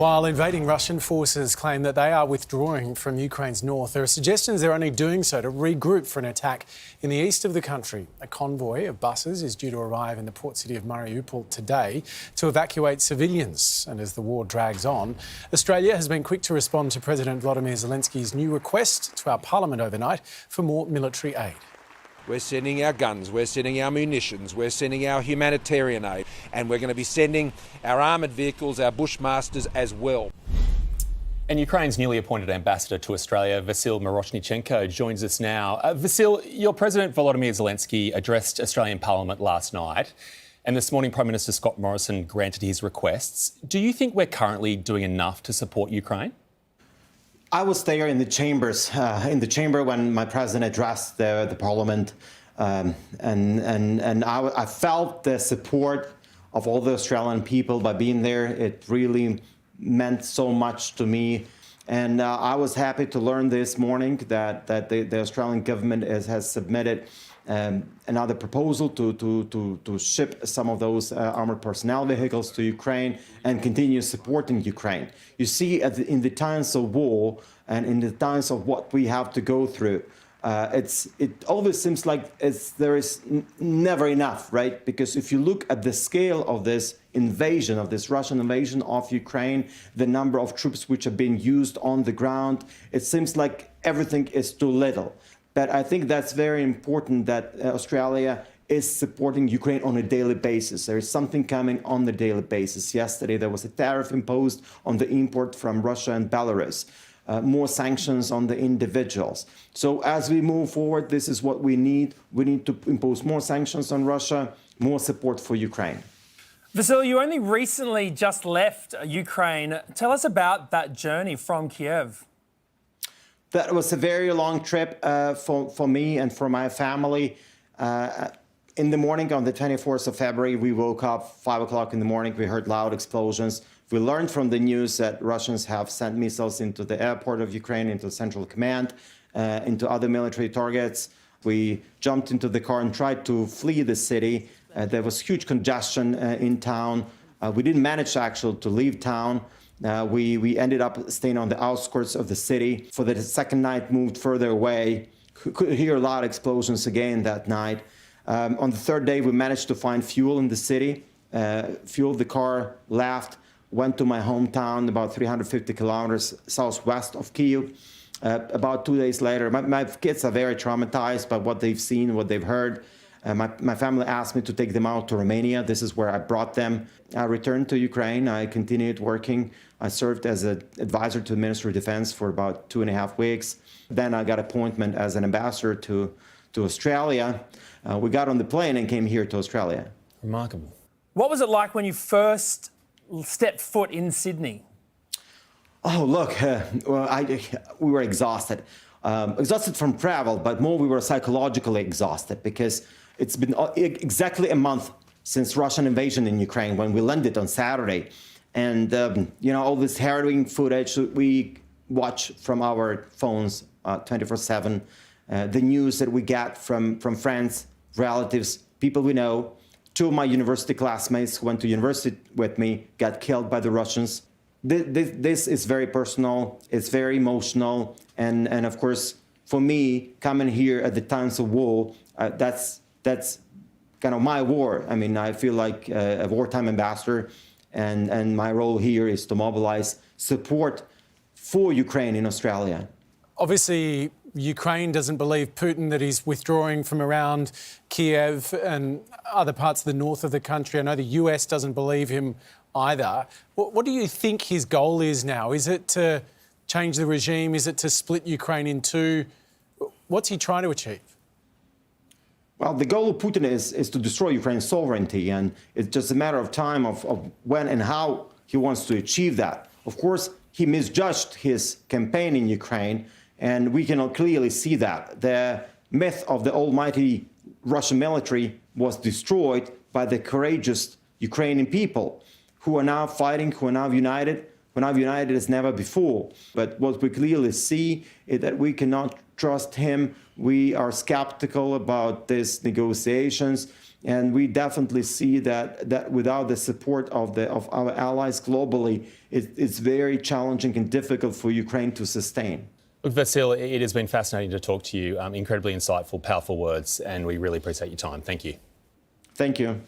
While invading Russian forces claim that they are withdrawing from Ukraine's north, there are suggestions they're only doing so to regroup for an attack in the east of the country. A convoy of buses is due to arrive in the port city of Mariupol today to evacuate civilians. And as the war drags on, Australia has been quick to respond to President Volodymyr Zelenskys' new request to our parliament overnight for more military aid. We're sending our guns, we're sending our munitions, we're sending our humanitarian aid, and we're going to be sending our armoured vehicles, our bushmasters as well. And Ukraine's newly appointed ambassador to Australia, Vasyl Miroshnichenko, joins us now. Vasyl, your President Volodymyr Zelensky addressed Australian Parliament last night, and this morning Prime Minister Scott Morrison granted his requests. Do you think we're currently doing enough to support Ukraine? I was there in the chamber when my president addressed the parliament, and I felt the support of all the Australian people by being there. It really meant so much to me, and I was happy to learn this morning that the Australian government has submitted another proposal to ship some of those armored personnel vehicles to Ukraine and continue supporting Ukraine. You see, in the times of war and in the times of what we have to go through, it always seems like there is never enough, right? Because if you look at the scale of this invasion, of this Russian invasion of Ukraine, the number of troops which are being used on the ground, it seems like everything is too little. But I think that's very important that Australia is supporting Ukraine on a daily basis. There is something coming on the daily basis. Yesterday, there was a tariff imposed on the import from Russia and Belarus. More sanctions on the individuals. So as we move forward, this is what we need. We need to impose more sanctions on Russia, more support for Ukraine. Vasyl, you only recently just left Ukraine. Tell us about that journey from Kiev. That was a very long trip for me and for my family. In the morning on the 24th of February, we woke up 5 o'clock in the morning. We heard loud explosions. We learned from the news that Russians have sent missiles into the airport of Ukraine, into Central Command, into other military targets. We jumped into the car and tried to flee the city. There was huge congestion in town. We didn't manage actually to leave town. We ended up staying on the outskirts of the city. For the second night, moved further away. Could hear loud explosions again that night. On the third day, we managed to find fuel in the city. Fueled the car, left, went to my hometown, about 350 kilometers southwest of Kyiv. About 2 days later, my kids are very traumatized by what they've seen, what they've heard. My family asked me to take them out to Romania. This is where I brought them. I returned to Ukraine. I continued working. I served as an advisor to the Ministry of Defense for about 2.5 weeks. Then I got appointment as an ambassador to Australia. We got on the plane and came here to Australia. Remarkable. What was it like when you first stepped foot in Sydney? Oh, look, we were exhausted. Exhausted from travel, but more we were psychologically exhausted because it's been exactly a month since Russian invasion in Ukraine when we landed on Saturday. And, all this harrowing footage we watch from our phones 24/7, the news that we get from friends, relatives, people we know. 2 of my university classmates who went to university with me got killed by the Russians. This is very personal, it's very emotional, and of course, for me, coming here at the times of war, that's kind of my war. I mean, I feel like a wartime ambassador, and my role here is to mobilize support for Ukraine in Australia. Obviously, Ukraine doesn't believe Putin that he's withdrawing from around Kiev and other parts of the north of the country. I know the US doesn't believe him either. What do you think his goal is now? Is it to change the regime? Is it to split Ukraine in two? What's he trying to achieve? Well, the goal of Putin is to destroy Ukraine's sovereignty, and it's just a matter of time of when and how he wants to achieve that. Of course, he misjudged his campaign in Ukraine, and we can clearly see that. The myth of the almighty Russian military was destroyed by the courageous Ukrainian people who are now fighting, who are now united as never before. But what we clearly see is that we cannot trust him. We are skeptical about these negotiations. And we definitely see that without the support of our allies globally, it's very challenging and difficult for Ukraine to sustain. Look, Vasyl, it has been fascinating to talk to you. Incredibly insightful, powerful words, and we really appreciate your time. Thank you. Thank you.